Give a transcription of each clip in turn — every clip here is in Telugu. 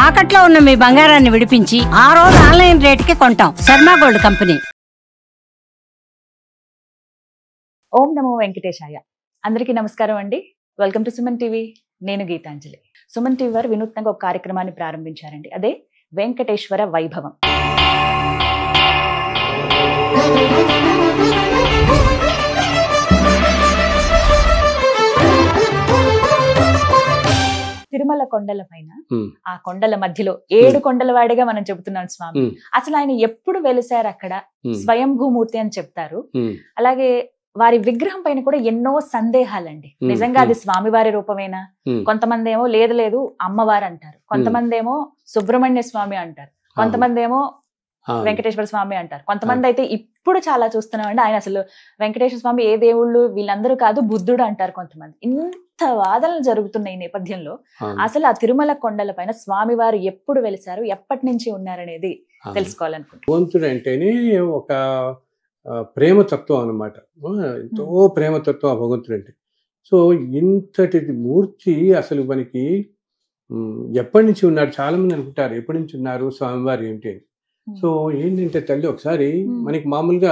తాకట్లో ఉన్న మీ బంగారాన్ని విడిపించి ఆ రోజు ఆన్లైన్ రేటుకి కొంటాం. Sharma gold company. ఓం నమో వెంకటేశాయ. అందరికీ నమస్కారం అండి. Welcome to Suman TV. నేను గీతాంజలి. సుమన్ టీవీ వారు వినూత్నంగా ఒక కార్యక్రమాన్ని ప్రారంభించారండి. అదే వెంకటేశ్వర వైభవం. తిరుమల కొండల పైన ఆ కొండల మధ్యలో 7 కొండల వాడిగా మనం చెబుతున్నాం స్వామి. అసలు ఆయన ఎప్పుడు వెలిసారు అక్కడ? స్వయంభూమూర్తి అని చెప్తారు. అలాగే వారి విగ్రహం పైన కూడా ఎన్నో సందేహాలండి. నిజంగా అది స్వామివారి రూపమేనా? కొంతమంది ఏమో లేదు లేదు అమ్మవారు అంటారు, కొంతమంది ఏమో సుబ్రహ్మణ్య స్వామి అంటారు, కొంతమంది ఏమో వెంకటేశ్వర స్వామి అంటారు, కొంతమంది అయితే ఇప్పుడు చాలా చూస్తున్నామండి ఆయన అసలు వెంకటేశ్వర స్వామి ఏ దేవుళ్ళు వీళ్ళందరూ కాదు బుద్ధుడు అంటారు కొంతమంది. ఇంత వాదనలు జరుగుతున్న ఈ నేపథ్యంలో అసలు ఆ తిరుమల కొండల పైన స్వామివారు ఎప్పుడు వెలిసారు, ఎప్పటి నుంచి ఉన్నారనేది తెలుసుకోవాలనుకుంటున్నాను. భగవంతుడు అంటేనే ఒక ప్రేమతత్వం అనమాట. ఎంతో ప్రేమతత్వం ఆ భగవంతుడు అంటే. సో ఇంతటి మూర్తి అసలు మనకి ఎప్పటి నుంచి ఉన్నారు? చాలా మంది అనుకుంటారు ఎప్పటి నుంచి ఉన్నారు స్వామివారు ఏమిటి అని. సో ఏంటంటే తల్లి ఒకసారి మనకి మామూలుగా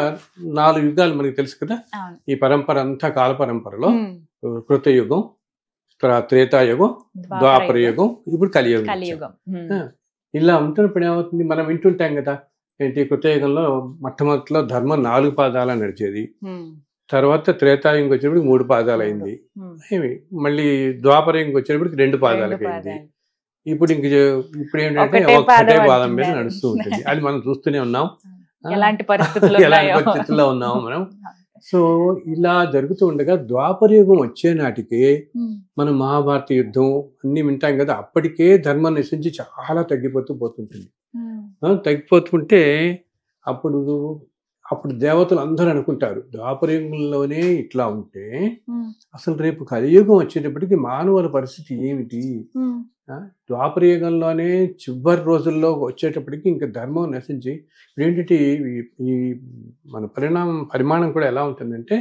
4 యుగాలు మనకి తెలుసు కదా. ఈ పరంపర అంతా కాల పరంపరలో కృతయుగం, త్రేతాయుగం, ద్వాపర యుగం, ఇప్పుడు కలియుగం. ఇలా ఉంటున్నప్పుడు ఏమవుతుంది, మనం వింటుంటాం కదా. ఏంటి, కృతయుగంలో మొట్టమొదటిలో ధర్మం 4 పాదాలు నడిచేది. తర్వాత త్రేతాయుగంకి వచ్చేటప్పటికి 3 పాదాలు అయింది. మళ్ళీ ద్వాపరయుగంకి వచ్చేటప్పటికి 2 పాదాలకి అయింది. ఇప్పుడు ఏంటంటే ఒకటే పాదం మీద నడుస్తూ ఉంటుంది. అది మనం చూస్తూనే ఉన్నాం, ఎలాంటి పరిస్థితుల్లో ఉన్నాము మనం. సో ఇలా జరుగుతూ ఉండగా ద్వాపరయుగం వచ్చే నాటికే మనం మహాభారత యుద్ధం అన్ని వింటాం కదా. అప్పటికే ధర్మం నశించి చాలా తగ్గిపోతుంటుంది. తగ్గిపోతుంటే అప్పుడు దేవతలు అందరూ అనుకుంటారు ద్వాపరయుగంలోనే ఇట్లా ఉంటే అసలు రేపు కలియుగం వచ్చేటప్పటికి మానవుల పరిస్థితి ఏమిటి? ద్వాపరయుగంలోనే చివరి రోజుల్లో వచ్చేటప్పటికి ఇంకా ధర్మం నశించి ఇప్పుడు ఏంటంటే ఈ మన పరిమాణం కూడా ఎలా ఉంటుందంటే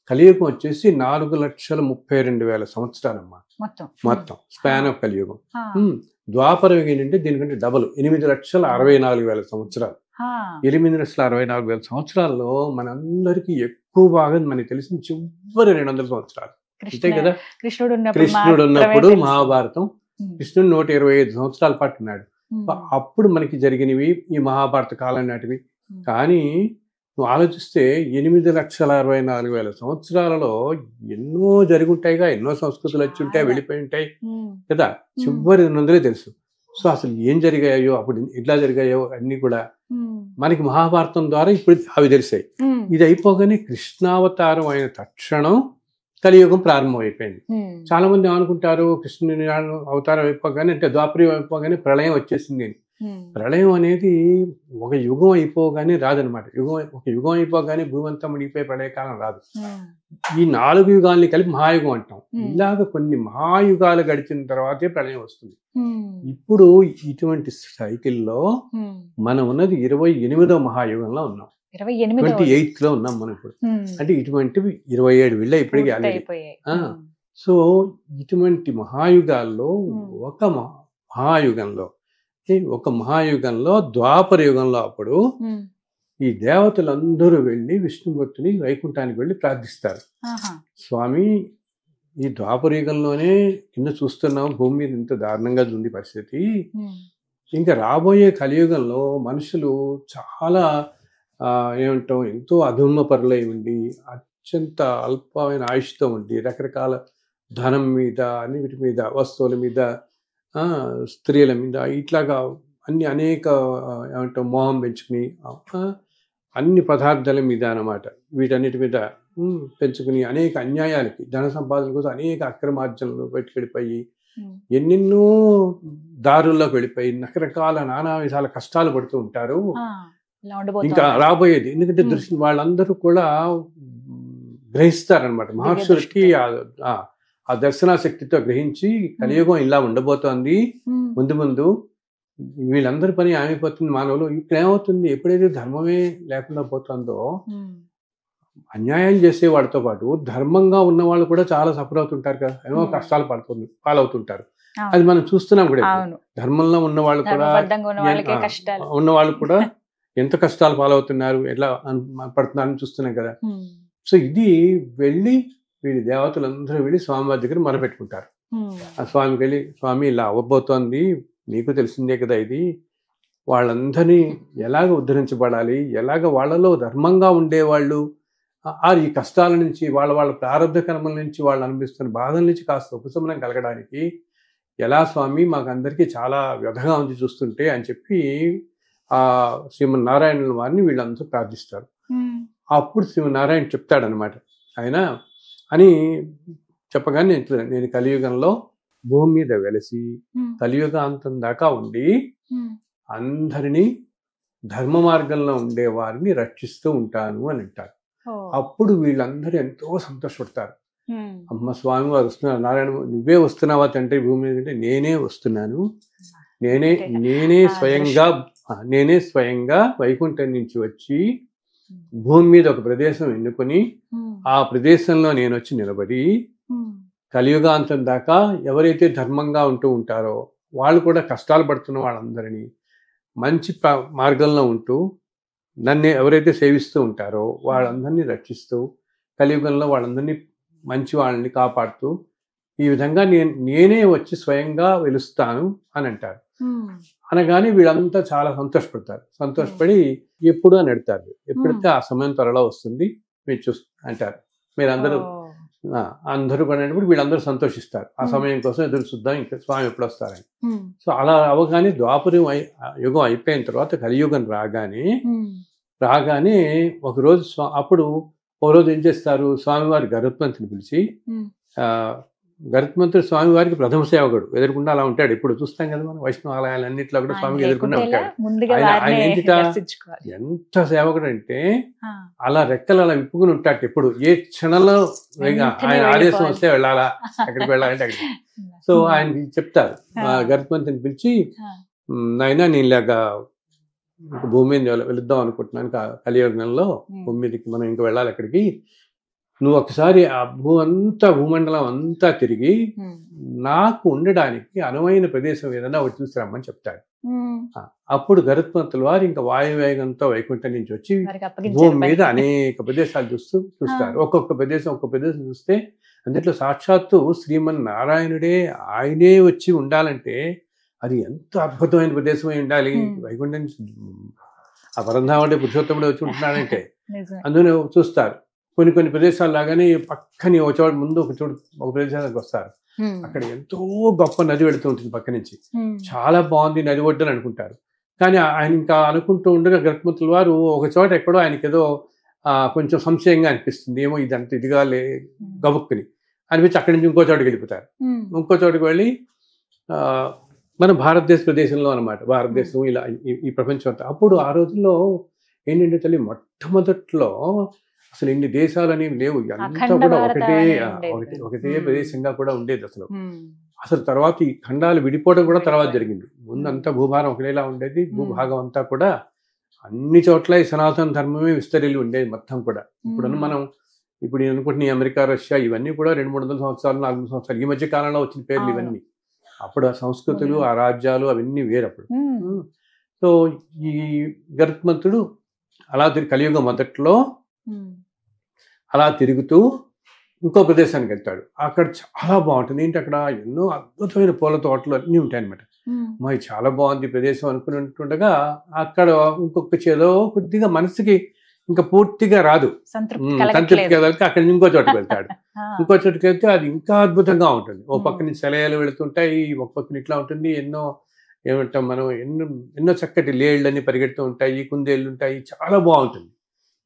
కలియుగం వచ్చేసి 4,32,000 సంవత్సరాలమ్మా మొత్తం స్పాన్ ఆఫ్ కలియుగం. ద్వాపరయుగం ఏంటంటే దీనికంటే డబల్ 8,64,000 సంవత్సరాలు. 8,64,000 సంవత్సరాల్లో మనందరికీ ఎక్కువ భాగం మనకి తెలిసిన చివరి 200 సంవత్సరాలు అంతే కదా. కృష్ణుడు ఉన్నప్పుడు మహాభారతం, కృష్ణుడు 125 సంవత్సరాల పాటు ఉన్నాడు. అప్పుడు మనకి జరిగినవి ఈ మహాభారత కాలం నాటివి. కానీ నువ్వు ఆలోచిస్తే 8,64,000 సంవత్సరాలలో ఎన్నో జరుగుంటాయిగా, ఎన్నో సంస్కృతులు వచ్చి ఉంటాయి, వెళ్ళిపోయి ఉంటాయి కదా. చివరి 200 తెలుసు. సో అసలు ఏం జరిగాయో, అప్పుడు ఎట్లా జరిగాయో అన్ని కూడా మనకి మహాభారతం ద్వారా ఇప్పుడు అవి తెలిసాయి. ఇది అయిపోగానే కృష్ణావతారం అయిన తక్షణం కలియుగం ప్రారంభం అయిపోయింది. చాలా మంది ఏమనుకుంటారు, కృష్ణుని అవతారం అయిపోగానే అంటే ద్వాపరయుగం అయిపోగానే ప్రళయం వచ్చేసింది. ప్రళయం అనేది ఒక యుగం అయిపోగానే రాదనమాట. ఒక యుగం అయిపోగానే భూమి అంతా మునిగిపోయే ప్రళయకాలం రాదు. ఈ 4 యుగాల్ని కలిపి మహాయుగం అంటాం. ఇలాగ కొన్ని మహాయుగాలు గడిచిన తర్వాతే ప్రళయం వస్తుంది. ఇప్పుడు ఇటువంటి సైకిల్లో మనం ఉన్నది 28వ మహాయుగంలో ఉన్నాం. 28th లో ఉన్నాం మనం ఇప్పుడు. అంటే ఇటువంటివి 27 వెళ్ళా ఇప్పటికీ ఆల్రెడీ. సో ఇటువంటి మహాయుగాల్లో ఒక మహాయుగంలో ద్వాపర యుగంలో అప్పుడు ఈ దేవతలందరూ వెళ్ళి విష్ణుమూర్తిని వైకుంఠానికి వెళ్ళి ప్రార్థిస్తారు. స్వామి, ఈ ద్వాపర యుగంలోనే కింద చూస్తున్నాం భూమి మీద ఇంత దారుణంగా ఉంది పరిస్థితి. ఇంకా రాబోయే కలియుగంలో మనుషులు చాలా ఏమంటాం ఎంతో అధుమ్మ పరులై ఉండి అత్యంత అల్పమైన ఆయుష్తో ఉండి రకరకాల ధనం మీద, అన్నిటి మీద, వస్తువుల మీద, స్త్రీల మీద ఇట్లాగా అనేక ఏమంటాం మోహం పెంచుకుని అన్ని పదార్థాల మీద అన్నమాట, వీటన్నిటి మీద పెంచుకుని అనేక అన్యాయాలకి, ధన సంపాదన కోసం అనేక అక్రమార్జనలు వెళ్ళిపోయి ఎన్నెన్నో దారుల్లోకి వెళ్ళిపోయి రకరకాల నానా విధాల కష్టాలు పడుతూ ఉంటారు. ఇంకా రాబోయేది ఎందుకంటే దృష్టి వాళ్ళందరూ కూడా గ్రహిస్తారనమాట. మహర్షులకి ఆ దర్శనాశక్తితో గ్రహించి కలియుగం ఇలా ఉండబోతోంది, ముందు ముందు వీళ్ళందరి పని ఆగిపోతుంది మానవులు. ఇక్కడ ఏమవుతుంది, ఎప్పుడైతే ధర్మమే లేకుండా పోతుందో అన్యాయం చేసే వాడితో పాటు ధర్మంగా ఉన్న వాళ్ళు కూడా చాలా సఫర్ అవుతుంటారు కదా, ఏమో కష్టాలు పాలవుతుంటారు. అది మనం చూస్తున్నాం కూడా. అవును. ధర్మంలో ఉన్న వాళ్ళు కూడా ధర్మబద్ధంగా ఉన్న వాళ్ళకే కష్టాలు. ఉన్న వాళ్ళు కూడా ఎంత కష్టాలు పాలవుతున్నారు, ఎట్లా పడుతున్నారని చూస్తున్నాం కదా. సో ఇది వెళ్ళి వీడి దేవతలందరూ వెళ్ళి స్వామివారి దగ్గర మొరపెట్టుకుంటారు. ఆ స్వామికి వెళ్ళి, స్వామి ఇలా అవ్వబోతోంది, నీకు తెలిసిందే కదా ఇది, వాళ్ళందరినీ ఎలాగ ఉద్ధరించబడాలి, ఎలాగ వాళ్ళలో ధర్మంగా ఉండేవాళ్ళు ఈ కష్టాల నుంచి, వాళ్ళ ప్రారంభ కర్మల నుంచి వాళ్ళు అనిపిస్తున్న బాధల నుంచి కాస్త ఉపశమనం కలగడానికి ఎలా స్వామి, మాకు అందరికీ చాలా వ్యధగా ఉంది చూస్తుంటే అని చెప్పి ఆ శ్రీమన్నారాయణ వారిని వీళ్ళందరూ ప్రార్థిస్తారు. అప్పుడు శ్రీమన్నారాయణ చెప్తాడనమాట, ఆయన అని చెప్పగానే నేను కలియుగంలో భూమి మీద వెలసి కలియుగాంతం దాకా ఉండి అందరినీ ధర్మ మార్గంలో ఉండే వారిని రక్షిస్తూ ఉంటాను అని అంటారు. అప్పుడు వీళ్ళందరూ ఎంతో సంతోషపడతారు. అమ్మ స్వామి వారు వస్తున్నారు, నారాయణ నువ్వే వస్తున్నావా తండ్రి భూమి మీద అంటే, నేనే వస్తున్నాను, నేనే స్వయంగా వైకుంఠం నుంచి వచ్చి భూమి మీద ఒక ప్రదేశం ఎన్నుకొని ఆ ప్రదేశంలో నేను వచ్చి నిలబడి కలియుగాంతం దాకా ఎవరైతే ధర్మంగా ఉంటూ ఉంటారో వాళ్ళు కూడా కష్టాలు పడుతున్న వాళ్ళందరినీ మంచి మార్గంలో ఉంటూ నన్ను ఎవరైతే సేవిస్తూ ఉంటారో వాళ్ళందరినీ రక్షిస్తూ కలియుగంలో వాళ్ళందరినీ మంచి వాళ్ళని కాపాడుతూ ఈ విధంగా నేనే వచ్చి స్వయంగా వెలుస్తాను అని అంటారు. అనగానే వీళ్ళంతా చాలా సంతోషపడి ఎప్పుడు అని అడుగుతారు. ఎప్పుడైతే ఆ సమయం త్వరలో వస్తుంది మీరు అంటారు. మీరందరూ అందరూ పడినప్పుడు వీళ్ళందరూ సంతోషిస్తారు. ఆ సమయం కోసం ఎదురు చూద్దాం, ఇంకా స్వామి ఎప్పుడు వస్తారని. సో అలా అవగానే ద్వాపరం యుగం అయిపోయిన తర్వాత కలియుగం రాగానే ఒకరోజు అప్పుడు ఒకరోజు ఏం చేస్తారు, స్వామివారి గరుత్మంతుని పిలిచి, గరుత్మంతుడు స్వామివారికి ప్రథమ సేవకుడు, ఎదురుకుండా అలా ఉంటాడు. ఇప్పుడు చూస్తాం కదా మనం వైష్ణవ ఆలయాలన్నింటిలో కూడా స్వామికి ఎదురుకుండా ఉంటాడు. ఆయన ఏంటిట ఎంత సేవకుడు అంటే అలా రెక్కలు అలా విప్పుకుని ఉంటాడు. ఎప్పుడు ఏ క్షణంలో ఆయన ఆదేశం వస్తే వెళ్ళాలా, ఎక్కడికి వెళ్ళాలంటే అక్కడికి. సో ఆయనకి చెప్తారు, గరుత్మంతుని పిలిచి, నాయనా నేను ఇలాగా భూమి మీద వెళుద్దాం అనుకుంటున్నాను, కలియుగంలో భూమి మీదకి మనం ఇంకా వెళ్ళాలి అక్కడికి, నువ్వు ఒకసారి ఆ భూమండలం అంతా తిరిగి నాకు ఉండడానికి అనువైన ప్రదేశం ఏదైనా ఒకటి చూసిరమ్మని చెప్తాడు. అప్పుడు గరుత్మంతుల వారు ఇంకా వాయువేగంతో వైకుంఠం నుంచి వచ్చి భూమి మీద అనేక ప్రదేశాలు చూస్తారు. ఒక్కొక్క ప్రదేశం చూస్తే అందులో సాక్షాత్తు శ్రీమన్నారాయణుడే ఆయనే వచ్చి ఉండాలంటే అది ఎంత అద్భుతమైన ప్రదేశమై ఉండాలి. వైకుంఠం ఆ పరంధాముడే పురుషోత్తముడే వచ్చి ఉంటున్నాడంటే అందులో చూస్తారు. కొన్ని ప్రదేశాలు లాగానే పక్కని ఒక చోట ముందు ఒక ప్రదేశానికి వస్తారు. అక్కడ ఎంతో గొప్ప నది వెళుతూ ఉంటుంది పక్క నుంచి, చాలా బాగుంది నది ఒడ్డని అనుకుంటారు. కానీ ఆయన ఇంకా అనుకుంటూ ఉండగా గరుత్మంతుల వారు ఒక చోట ఎక్కడో ఆయనకి ఏదో కొంచెం సంశయంగా అనిపిస్తుంది, ఏమో ఇదంతా ఇదిగా గబుక్కుని అనిపించి అక్కడి నుంచి ఇంకో చోటుకి వెళ్ళిపోతారు. ఇంకో చోటుకి వెళ్ళి మన భారతదేశ ప్రదేశంలో అనమాట, భారతదేశం ఇలా ఈ ప్రపంచం అంతా. అప్పుడు ఆ రోజుల్లో ఏంటంటే తల్లి, మొట్టమొదట్లో అసలు ఇన్ని దేశాలు అనేవి లేవు, అంతా కూడా ఒకటే ప్రదేశంగా కూడా ఉండేది. అసలు తర్వాత ఈ ఖండాలు విడిపోవడం కూడా తర్వాత జరిగింది. ముందంతా భూభారం ఒకటేలా ఉండేది, భూభాగం అంతా కూడా అన్ని చోట్ల ఈ సనాతన ధర్మమే విస్తరిల్లి ఉండేది మొత్తం కూడా. ఇప్పుడు నేను అనుకుంటున్న అమెరికా, రష్యా ఇవన్నీ కూడా 200-300 సంవత్సరాలు 400 సంవత్సరాలు ఈ మధ్య కాలంలో వచ్చిన పేర్లు ఇవన్నీ. అప్పుడు ఆ సంస్కృతులు, ఆ రాజ్యాలు అవన్నీ వేరప్పుడు. సో ఈ గరుత్మంతుడు అలా కలియుగం మొదట్లో అలా తిరుగుతూ ఇంకో ప్రదేశానికి వెళ్తాడు. అక్కడ చాలా బాగుంటుంది. ఏంటి అక్కడ ఎన్నో అద్భుతమైన పూల తోటలు అన్నీ ఉంటాయన్నమాట. మరి చాలా బాగుంది ప్రదేశం అనుకుంటుండగా అక్కడ ఇంకొక చేదో కొద్దిగా మనసుకి ఇంకా పూర్తిగా రాదు, సంతృప్తి కలగక అక్కడి నుంచి ఇంకో చోటుకు వెళ్తాడు. ఇంకో చోటుకి వెళ్తే అది ఇంకా అద్భుతంగా ఉంటుంది. ఓ పక్కన సెలయాలు వెళుతుంటాయి, ఒక పక్కన ఇట్లా ఉంటుంది, ఏమంటాం మనం ఎన్నో చక్కటి లేళ్ళని పరిగెడుతూ ఉంటాయి, కుందేళ్ళు ఉంటాయి, చాలా బాగుంటుంది.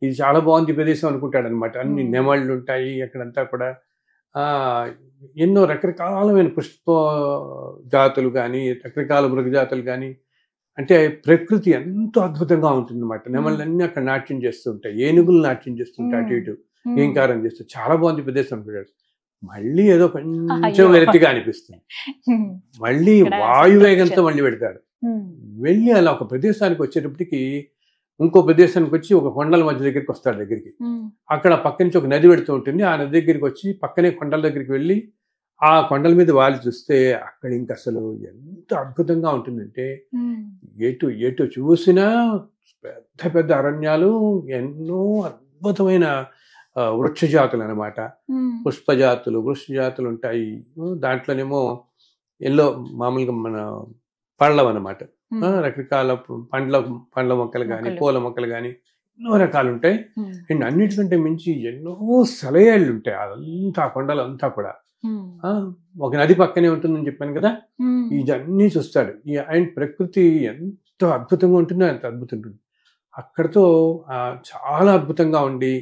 ఇది చాలా బాగుంది ప్రదేశం అనుకుంటాడు అనమాట. అన్ని నెమళ్ళు ఉంటాయి అక్కడంతా కూడా, ఎన్నో రకరకాలమైన పుష్ప జాతులు కానీ రకరకాల మృగజాతులు కానీ, అంటే ప్రకృతి ఎంతో అద్భుతంగా ఉంటుంది అనమాట. నెమళ్ళన్నీ అక్కడ నాట్యం చేస్తూ ఉంటాయి, ఏనుగులు నాట్యం చేస్తుంటాయి, అటు ఇటు ఏంకారం చేస్తూ, చాలా బాగుంది ప్రదేశం అనుకుంటాడు. మళ్ళీ ఏదో కొంచెం వెరతిగా అనిపిస్తుంది, మళ్ళీ వాయువేగంతో మళ్ళీ పెడతాడు. వెళ్ళి అలా ఒక ప్రదేశానికి వచ్చేటప్పటికి ఇంకో ప్రదేశానికి వచ్చి ఒక కొండల మధ్య దగ్గరికి వస్తాడు. దగ్గరికి అక్కడ పక్క నుంచి ఒక నది పెడుతూ ఉంటుంది. ఆ నది దగ్గరికి వచ్చి పక్కనే కొండల దగ్గరికి వెళ్ళి ఆ కొండల మీద వాలి చూస్తే అక్కడ ఇంకా అసలు ఎంత అద్భుతంగా ఉంటుందంటే ఎటు ఎటు చూసినా పెద్ద పెద్ద అరణ్యాలు, ఎన్నో అద్భుతమైన వృక్ష జాతులు అనమాట. పుష్పజాతులు, వృక్ష జాతులు ఉంటాయి. దాంట్లోనేమో ఎల్లో మామూలుగా మన పళ్ళం అనమాట, రకరకాల పండ్ల మొక్కలు కానీ పూల మొక్కలు కానీ ఎన్నో రకాలు ఉంటాయి. అండ్ అన్నిటికంటే మించి ఎన్నో సెలయేళ్ళు ఉంటాయి. అదంతా కొండలు అంతా కూడా ఒక నది పక్కనే ఉంటుందని చెప్పాను కదా. ఇదన్నీ చూస్తాడు. అండ్ ప్రకృతి ఎంత అద్భుతంగా ఉంటుందో అంత అద్భుతం ఉంటుంది. అక్కడతో చాలా అద్భుతంగా ఉండి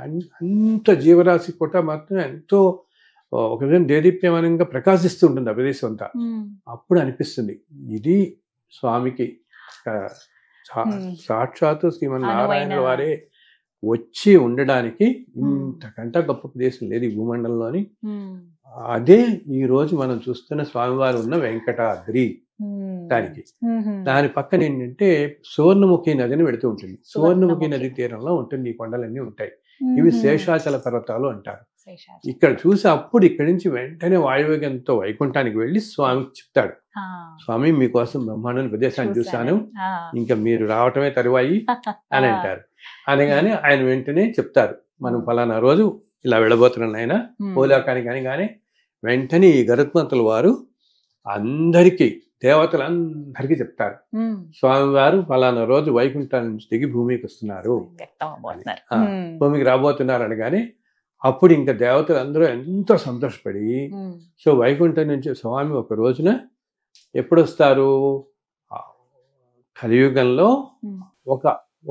అంత జీవరాశి కూడా మాత్రం ఎంతో ఒక విధంగా దేదీప్యమానంగా ప్రకాశిస్తూ ఉంటుంది ఆ ప్రదేశం అంతా. అప్పుడు అనిపిస్తుంది ఇది స్వామికి సాక్షాత్తు శ్రీమన్నారాయణ వారే వచ్చి ఉండడానికి ఇంతకంటే గొప్ప ప్రదేశం లేదు ఈ భూమండలంలోని. అదే ఈ రోజు మనం చూస్తున్న స్వామివారు ఉన్న వెంకటాద్రి. దాని పక్కన ఏంటంటే సువర్ణముఖి నది అని వెళుతూ ఉంటుంది. సువర్ణముఖి నది తీరంలో ఉంటుంది ఈ కొండలన్నీ ఉంటాయి. ఇవి శేషాచల పర్వతాలు అంటారు. ఇక్కడ చూసి అప్పుడు ఇక్కడి నుంచి వెంటనే వాయువేగంతో వైకుంఠానికి వెళ్ళి స్వామికి చెప్తాడు, స్వామి మీకోసం బ్రహ్మాండ ప్రదేశాన్ని చూశాను, ఇంకా మీరు రావటమే తరువాయి అని అంటారు. అనగానే ఆయన వెంటనే చెప్తారు, మనం ఫలానా రోజు ఇలా వెళ్ళబోతున్నాను ఆయన భూలోకానికి అనగానే వెంటనే ఈ గరుత్మంతుల వారు అందరికీ దేవతలందరికీ చెప్తారు, స్వామివారు ఫలానా రోజు వైకుంఠం నుంచి దిగి భూమికి వస్తున్నారు, భూమికి రాబోతున్నారు అనగానే అప్పుడు ఇంకా దేవతలు అందరూ ఎంతో సంతోషపడి సో వైకుంఠం నుంచి స్వామి ఒక రోజున ఎప్పుడు వస్తారు, కలియుగంలో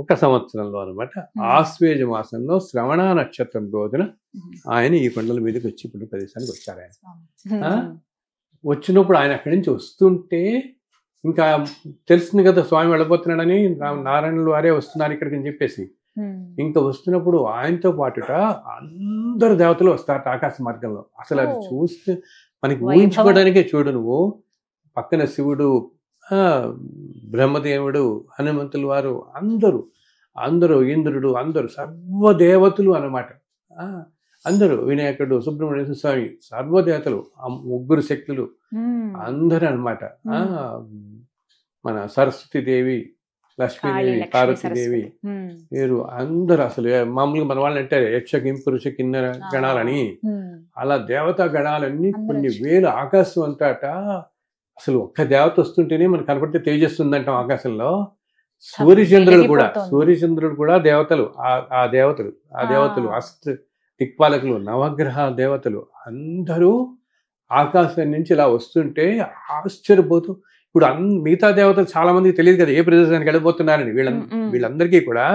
ఒక సంవత్సరంలో అనమాట, ఆశ్వేజ మాసంలో శ్రవణ నక్షత్రం రోజున ఆయన ఈ కొండల మీదకి వచ్చి ఇప్పుడు ప్రదేశానికి వచ్చారు. ఆయన వచ్చినప్పుడు ఆయన అక్కడి నుంచి వస్తుంటే ఇంకా తెలిసింది కదా స్వామి వెళ్ళబోతున్నాడని, నారాయణులు వారే వస్తున్నారు ఇక్కడికి అని చెప్పేసి. ఇంకా వస్తున్నప్పుడు ఆయనతో పాటుట అందరు దేవతలు వస్తారు ఆకాశ మార్గంలో. అసలు అది చూస్తే మనకి ఊహించుకోవడానికే చూడు, నువ్వు పక్కన శివుడు, బ్రహ్మదేవుడు, హనుమంతులు వారు అందరూ ఇంద్రుడు, అందరూ సర్వదేవతలు అన్నమాట. అందరూ వినాయకుడు, సుబ్రహ్మణ్య స్వామి, సర్వదేవతలు, ముగ్గురు శక్తులు అందరూ అనమాట. మన సరస్వతీదేవి, లక్ష్మీదేవి, పార్వతీదేవి, వీరు అందరూ అసలు మామూలుగా మన వాళ్ళు అంటే యక్ష కింపురుష కిన్నెర గణాలని, అలా దేవతా గణాలన్నీ కొన్ని వేలు ఆకాశం అంతాట. అసలు ఒక్క దేవత వస్తుంటేనే మనకు కనపడితే తేజస్సుందంటాం ఆకాశంలో. సూర్యచంద్రుడు కూడా దేవతలు, ఆ దేవతలు అష్ట దిక్పాలకులు, నవగ్రహ దేవతలు అందరూ ఆకాశం నుంచి ఇలా వస్తుంటే ఆశ్చర్యపోతూ, ఇప్పుడు మిగతా దేవతలు చాలా మందికి తెలియదు కదా ఏ ప్రదేశానికి వెళ్ళబోతున్నారని. వీళ్ళందరికీ కూడా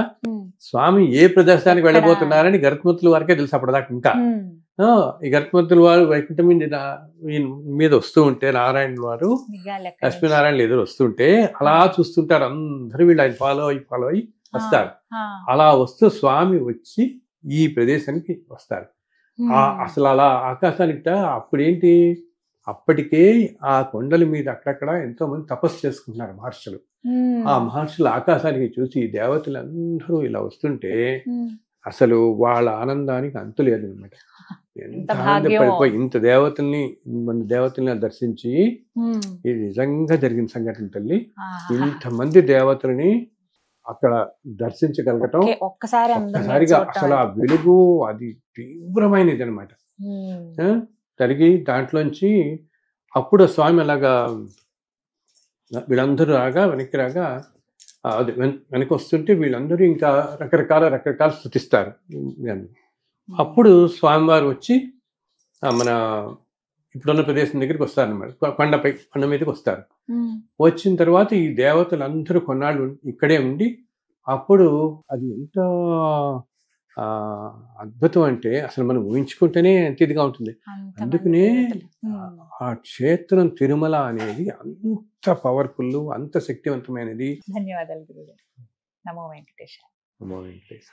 స్వామి ఏ ప్రదేశానికి వెళ్ళబోతున్నారని గరుత్మంతుల వారికే తెలుసు అప్పటిదాకా. ఇంకా ఈ గరుత్మంతుల వారు వైకుంఠం మీద వస్తూ ఉంటే, నారాయణ వారు లక్ష్మీనారాయణలు ఎదురు వస్తుంటే అలా చూస్తుంటారు అందరూ. వీళ్ళు ఆయన ఫాలో అయ్యి వస్తారు. అలా వస్తూ స్వామి వచ్చి ఈ ప్రదేశానికి వస్తారు. అసలు అలా ఆకాశానికి అప్పుడేంటి, అప్పటికే ఆ కొండల మీద అక్కడక్కడ ఎంతో మంది తపస్సు చేసుకుంటున్నారు మహర్షులు. ఆ మహర్షులు ఆకాశానికి చూసి దేవతలందరూ ఇలా వస్తుంటే అసలు వాళ్ళ ఆనందానికి అంతు లేదనమాట. ఎంత ఆనందపడిపోయి మన దేవతల్ని దర్శించి, ఇది నిజంగా జరిగిన సంఘటన తల్లి. ఇంతమంది దేవతలని అక్కడ దర్శించగలగటం ఒక్కసారిగా అసలు ఆ వెలుగు అది తీవ్రమైనది అనమాట. జరిగి దాంట్లోంచి అప్పుడు స్వామి అలాగా వీళ్ళందరూ వెనక్కి రాగా అది వెనక్కి వస్తుంటే వీళ్ళందరూ ఇంకా రకరకాల స్తుతిస్తారు. అప్పుడు స్వామివారు వచ్చి మన ఇప్పుడున్న ప్రదేశం దగ్గరికి వస్తారు అన్నమాట. కొండ మీదకి వస్తారు. వచ్చిన తర్వాత ఈ దేవతలందరూ కొన్నాళ్ళు ఇక్కడే ఉండి, అప్పుడు అది ఎంత అద్భుతం అంటే అసలు మనం ఊహించుకుంటేనే ఎంత ఇదిగా ఉంటుంది. అందుకనే ఆ క్షేత్రం తిరుమల అనేది అంత పవర్ఫుల్, అంత శక్తివంతమైనది. ధన్యవాదాలు గురుగారు. నమో వెంకటేశ. నమో వెంకటేశ.